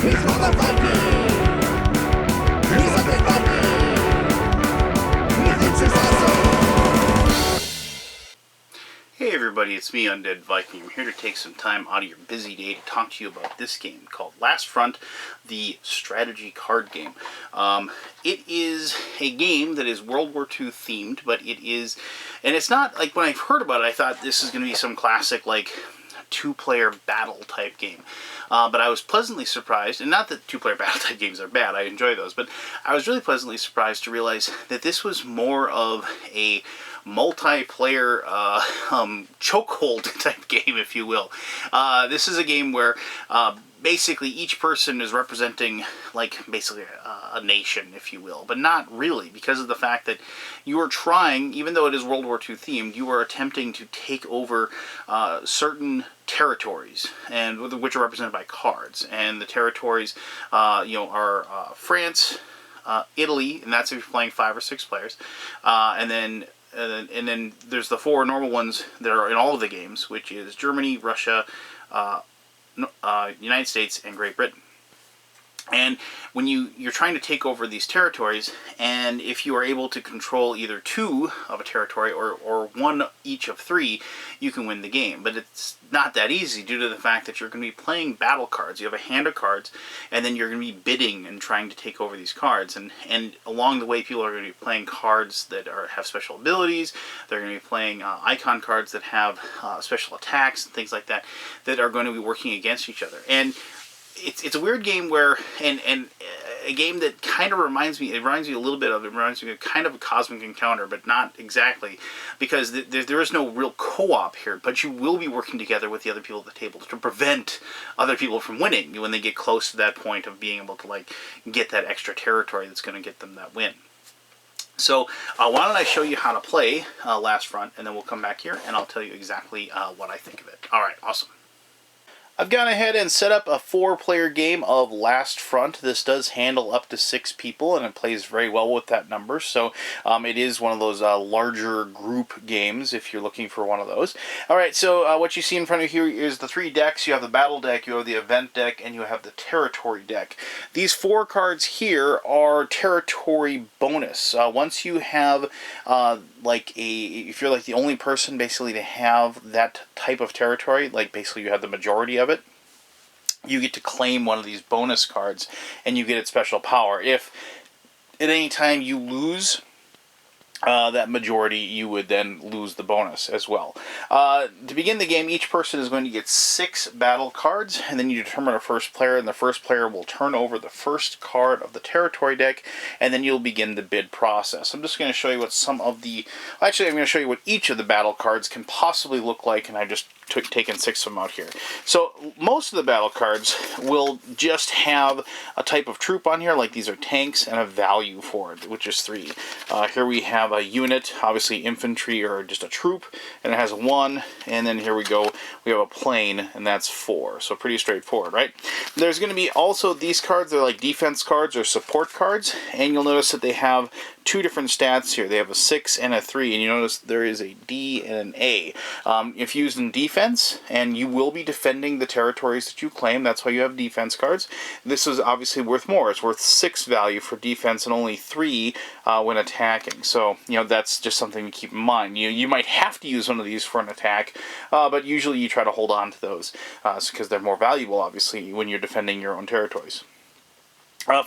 Hey everybody, it's me, Undead Viking. I'm here to take some time out of your busy day to talk to you about this game called Last Front, the strategy card game. It is a game that is World War II themed, but it is, and it's not like when I heard about it, I thought this is going to be some classic like two-player battle type game. But I was pleasantly surprised, and not that two-player battle type games are bad, I enjoy those, but I was really pleasantly surprised to realize that this was more of a multiplayer chokehold type game, if you will. This is a game where basically each person is representing like basically a nation, if you will, but not really, because of the fact that you are trying, even though it is World War II themed, you are attempting to take over certain territories, and which are represented by cards. And the territories, are France, Italy, and that's if you're playing 5 or 6 players, and then there's the 4 normal ones that are in all of the games, which is Germany, Russia, United States, and Great Britain. And when you're trying to take over these territories, and if you are able to control either 2 of a territory or 1 each of 3, you can win the game. But it's not that easy due to the fact that you're going to be playing battle cards. You have a hand of cards, and then you're going to be bidding and trying to take over these cards. And along the way, people are going to be playing cards that have special abilities. They're going to be playing icon cards that have special attacks and things like that are going to be working against each other. And it's a weird game where, and a game that kind of reminds me a little bit of, it reminds me of kind of a Cosmic Encounter, but not exactly, because there is no real co-op here, but you will be working together with the other people at the table to prevent other people from winning when they get close to that point of being able to like get that extra territory that's going to get them that win. So why don't I show you how to play Last Front, and then we'll come back here and I'll tell you exactly what I think of it. Alright, awesome. I've gone ahead and set up a 4-player game of Last Front. This does handle up to 6 people, and it plays very well with that number. So it is one of those larger group games if you're looking for one of those. Alright, so what you see in front of you here is the 3 decks. You have the Battle deck, you have the Event deck, and you have the Territory deck. These 4 cards here are Territory bonus. Once you have if you're like the only person basically to have that type of territory, like basically you have the majority of it, you get to claim one of these bonus cards and you get its special power. If at any time you lose that majority, you would then lose the bonus as well. To begin the game, each person is going to get 6 battle cards, and then you determine a first player, and the first player will turn over the first card of the territory deck, and then you'll begin the bid process. I'm just going to show you what some of the... Actually, I'm going to show you what each of the battle cards can possibly look like, and I just taken 6 of them out here. So most of the battle cards will just have a type of troop on here, like these are tanks, and a value for it, which is 3. Here we have a unit, obviously infantry or just a troop, and it has 1, and then here we go, we have a plane, and that's 4. So pretty straightforward, right? There's going to be also these cards, they're like defense cards or support cards, and you'll notice that they have 2 different stats here. They have a 6 and a 3, and you notice there is a D and an A. If used in defense, and you will be defending the territories that you claim, that's why you have defense cards. This is obviously worth more. It's worth 6 value for defense and only 3 when attacking. So, that's just something to keep in mind. You might have to use one of these for an attack, but usually you try to hold on to those because they're more valuable, obviously, when you're defending your own territories.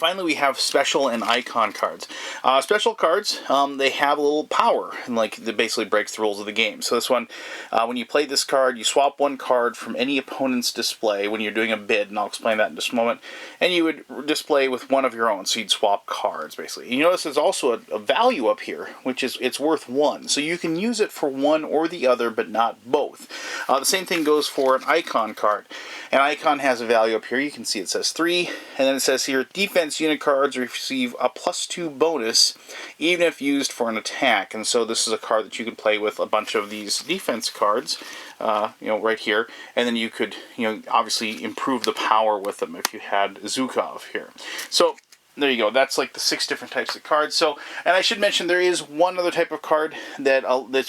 Finally, we have special and icon cards. Special cards, they have a little power, and they basically breaks the rules of the game. So this one, when you play this card, you swap 1 card from any opponent's display when you're doing a bid, and I'll explain that in just a moment, and you would display with 1 of your own, so you'd swap cards, basically. And you notice there's also a value up here, which is it's worth 1, so you can use it for 1 or the other, but not both. The same thing goes for an icon card. An icon has a value up here. You can see it says 3, and then it says here, defense unit cards receive a +2 bonus even if used for an attack. And so this is a card that you can play with a bunch of these defense cards, right here, and then you could, obviously improve the power with them if you had Zhukov here. So there you go. That's like the 6 different types of cards. So, and I should mention there is one other type of card that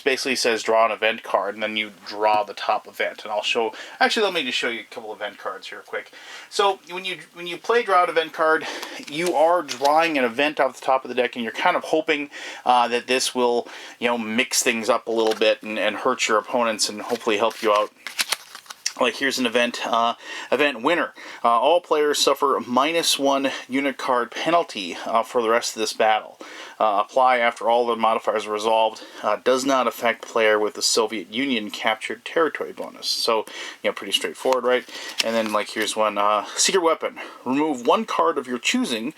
basically says draw an event card, and then you draw the top event. And I'll show. Actually, let me just show you a couple event cards here quick. So when you play draw an event card, you are drawing an event off the top of the deck, and you're kind of hoping that this will mix things up a little bit and hurt your opponents and hopefully help you out. Like here's an event winner. All players suffer a -1 unit card penalty for the rest of this battle. Apply after all the modifiers are resolved. Does not affect player with the Soviet Union captured territory bonus. So, pretty straightforward, right? And then like here's one, secret weapon. Remove 1 card of your choosing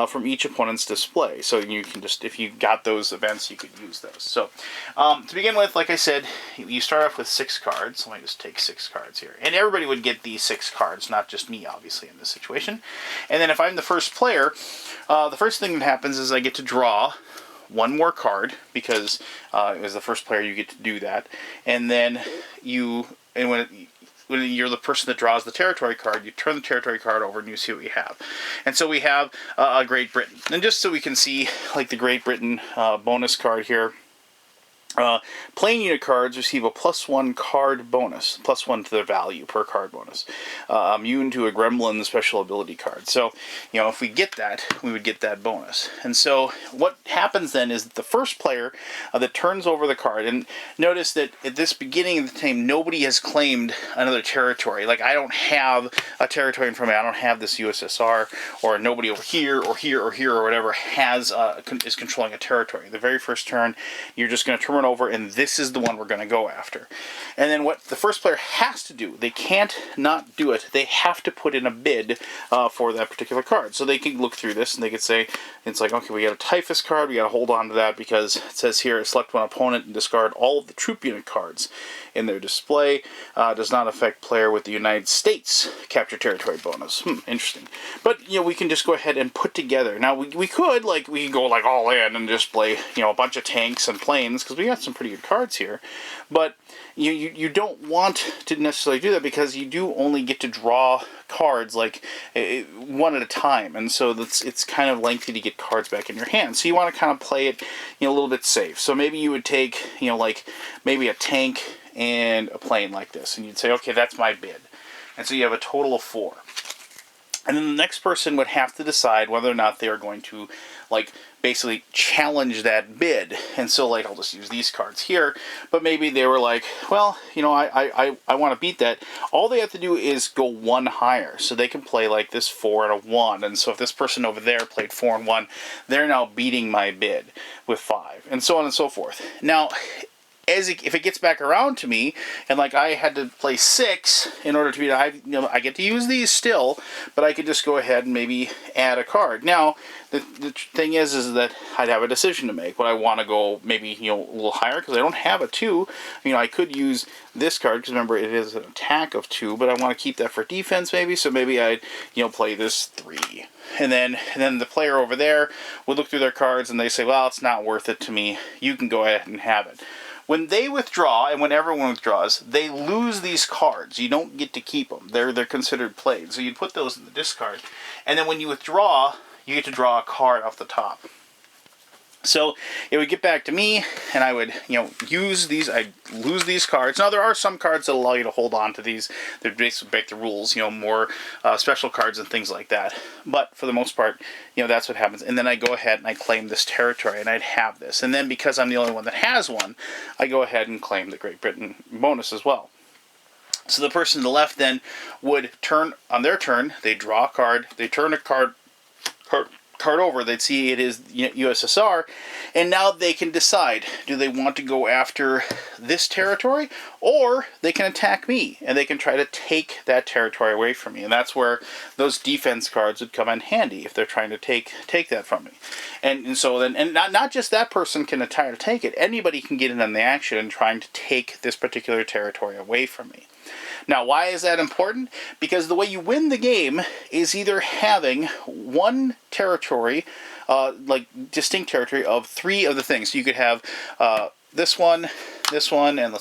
from each opponent's display. So you can just, if you got those events, you could use those. So to begin with, like I said, you start off with 6 cards. Let me just take 6 cards here. And everybody would get these 6 cards, not just me, obviously, in this situation. And then if I'm the first player, the first thing that happens is I get to draw 1 more card, because as the first player you get to do that. And then when you're the person that draws the territory card, you turn the territory card over and you see what we have. And so we have Great Britain. And just so we can see like the Great Britain bonus card here, playing unit cards receive a +1 card bonus, +1 to their value per card bonus. Immune to a Gremlin special ability card. So, if we get that, we would get that bonus. And so what happens then is that the first player that turns over the card, and notice that at this beginning of the game, nobody has claimed another territory. Like, I don't have a territory in front of me. I don't have this USSR, or nobody over here, or here, or here, or whatever is controlling a territory. The very first turn, you're just going to turn over, and this is the one we're going to go after. And then what the first player has to do, they can't not do it. They have to put in a bid for that particular card. So they can look through this and they could say, it's like, okay, we got a typhus card, we got to hold on to that because it says here, select one opponent and discard all of the troop unit cards in their display. Does not affect player with the United States capture territory bonus. Interesting. But, we can just go ahead and put together. Now, we could go like all in and just play, a bunch of tanks and planes, because we got some pretty good cards here. But you don't want to necessarily do that, because you do only get to draw cards like one at a time, and so it's kind of lengthy to get cards back in your hand. So you want to kind of play it a little bit safe. So maybe you would take like maybe a tank and a plane like this, and you'd say, okay, that's my bid. And so you have a total of 4. And then the next person would have to decide whether or not they are going to basically challenge that bid. And so I'll just use these cards here, but maybe they were like, well, I want to beat that. All they have to do is go 1 higher. So they can play like this 4 and a 1. And so if this person over there played 4 and 1, they're now beating my bid with 5, and so on and so forth. Now, if it gets back around to me, and I had to play 6 in order to beat it, I get to use these still, but I could just go ahead and maybe add a card. Now, the thing is that I'd have a decision to make. Would I want to go maybe a little higher because I don't have a 2? I could use this card because remember it is an attack of 2, but I want to keep that for defense maybe. So maybe I'd play this 3. And then the player over there would look through their cards and they say, well, it's not worth it to me. You can go ahead and have it. When they withdraw, and when everyone withdraws, they lose these cards. You don't get to keep them. They're considered played. So you'd put those in the discard. And then when you withdraw, you get to draw a card off the top. So it would get back to me, and I would, use these. I'd lose these cards. Now, there are some cards that allow you to hold on to these. They basically break the rules, more special cards and things like that. But for the most part, that's what happens. And then I go ahead and I claim this territory, and I'd have this. And then because I'm the only one that has one, I go ahead and claim the Great Britain bonus as well. So the person to the left then would turn, on their turn, they draw a card, they turn a card over, they'd see it is USSR, and now they can decide, do they want to go after this territory, or they can attack me, and they can try to take that territory away from me. And that's where those defense cards would come in handy if they're trying to take that from me. And so then, and not just that person can try to take it, anybody can get in on the action and trying to take this particular territory away from me. Now, why is that important? Because the way you win the game is either having one territory, distinct territory of 3 of the things. So you could have this one, and let's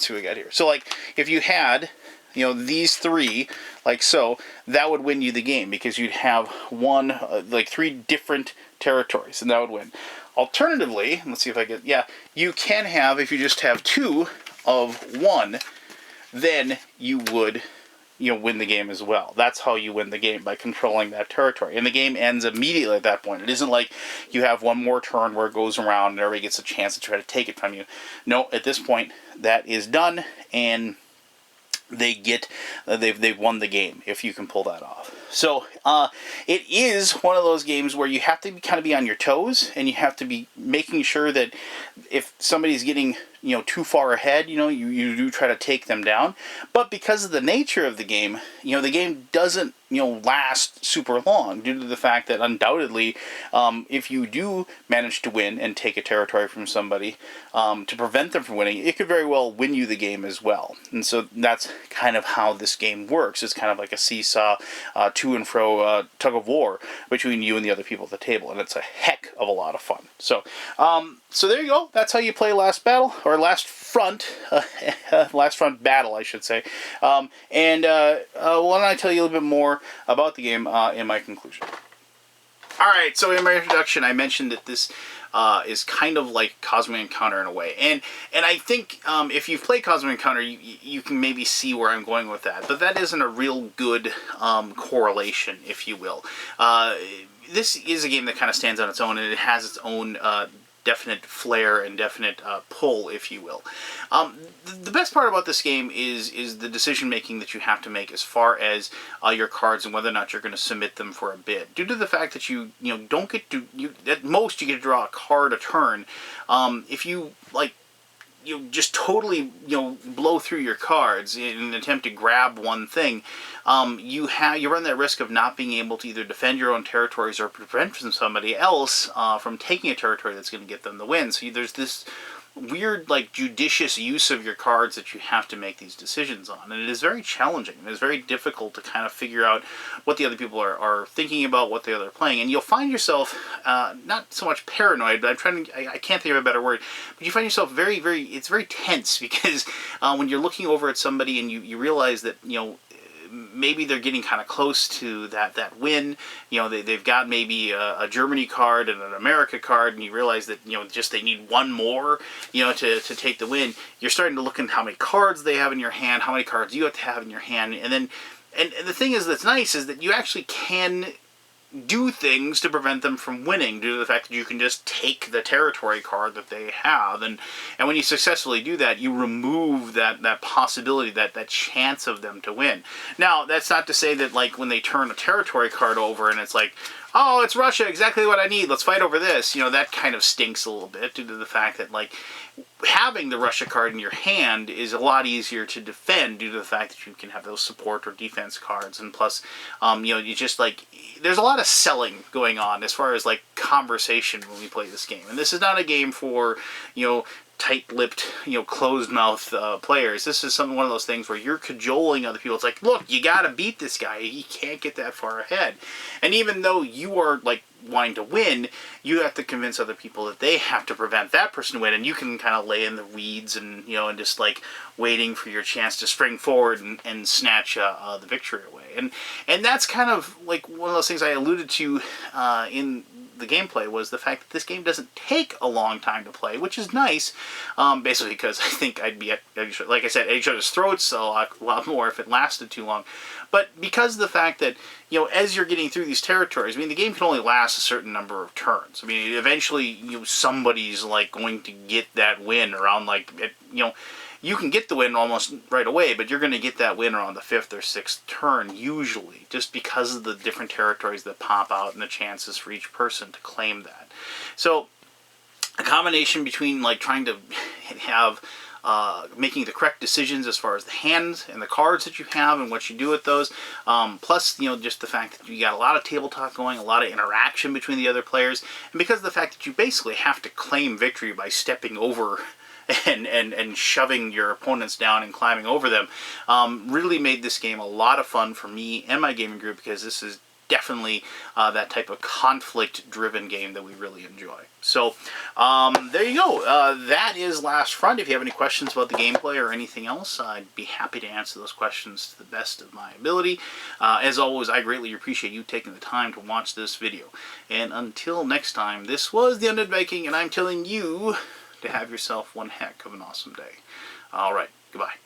see what we got here. So, if you had these three, like so, that would win you the game because you'd have one, like 3 different territories, and that would win. Alternatively, let's see if I get, you can have, if you just have 2 of one, then you would, win the game as well. That's how you win the game, by controlling that territory. And the game ends immediately at that point. It isn't like you have one more turn where it goes around and everybody gets a chance to try to take it from you. No, at this point, that is done, and they've won the game if you can pull that off. So it is one of those games where you have to kind of be on your toes, and you have to be making sure that if somebody's getting too far ahead, you do try to take them down. But because of the nature of the game, the game doesn't last super long, due to the fact that undoubtedly, if you do manage to win and take a territory from somebody, to prevent them from winning, it could very well win you the game as well. And so that's kind of how this game works. It's kind of like a seesaw, to and fro tug of war between you and the other people at the table, and it's a heck of a lot of fun. So there you go. That's how you play Last Battle, or Last Front, Last Front Battle, I should say. Why don't I tell you a little bit more about the game in my conclusion. Alright, so in my introduction, I mentioned that this is kind of like Cosmic Encounter in a way. And I think if you've played Cosmic Encounter, you can maybe see where I'm going with that. But that isn't a real good correlation, if you will. This is a game that kind of stands on its own, and it has its own definite flair and definite pull, if you will. The best part about this game is the decision making that you have to make as far as your cards and whether or not you're going to submit them for a bid. Due to the fact that you don't get to, at most you get to draw a card a turn. If you just totally blow through your cards in an attempt to grab one thing, you run that risk of not being able to either defend your own territories or prevent somebody else from taking a territory that's going to get them the win. So there's this weird, judicious use of your cards that you have to make these decisions on. And it is very challenging. It is very difficult to kind of figure out what the other people are thinking about, what the other are playing. And you'll find yourself, not so much paranoid, but I can't think of a better word, but you find yourself it's very tense, because when you're looking over at somebody and you realize that, maybe they're getting kind of close to that win. They've got maybe a Germany card and an America card, and you realize that just they need one more to take the win. You're starting to look at how many cards they have in your hand, how many cards you have to have in your hand, and the thing is that's nice is that you actually can do things to prevent them from winning, due to the fact that you can just take the territory card that they have, and when you successfully do that, you remove that possibility, that chance of them to win. Now, that's not to say that when they turn a territory card over and it's like, oh, it's Russia, exactly what I need, let's fight over this, that kind of stinks a little bit, due to the fact that having the Russia card in your hand is a lot easier to defend, due to the fact that you can have those support or defense cards, and plus, you just there's a lot of selling going on as far as conversation when we play this game. And this is not a game for, tight-lipped, closed-mouth players. This is one of those things where you're cajoling other people. It's like, look, you gotta beat this guy. He can't get that far ahead. And even though you are, wanting to win, you have to convince other people that they have to prevent that person to win, and you can kind of lay in the weeds and, and just, waiting for your chance to spring forward and snatch the victory away. And that's kind of, one of those things I alluded to in the gameplay, was the fact that this game doesn't take a long time to play, which is nice, basically because I think I'd be at each other's throats a lot more if it lasted too long. But because of the fact that, as you're getting through these territories, the game can only last a certain number of turns. Eventually, somebody's, going to get that win around, you can get the win almost right away, but you're going to get that win around the 5th or 6th turn, usually, just because of the different territories that pop out and the chances for each person to claim that. So, a combination between, trying to have making the correct decisions as far as the hands and the cards that you have and what you do with those, plus just the fact that you got a lot of table talk going, a lot of interaction between the other players, and because of the fact that you basically have to claim victory by stepping over and shoving your opponents down and climbing over them, really made this game a lot of fun for me and my gaming group, because this is definitely that type of conflict-driven game that we really enjoy. So there you go. That is Last Front. If you have any questions about the gameplay or anything else, I'd be happy to answer those questions to the best of my ability. As always, I greatly appreciate you taking the time to watch this video. And until next time, this was the Undead Viking, and I'm telling you to have yourself one heck of an awesome day. All right, goodbye.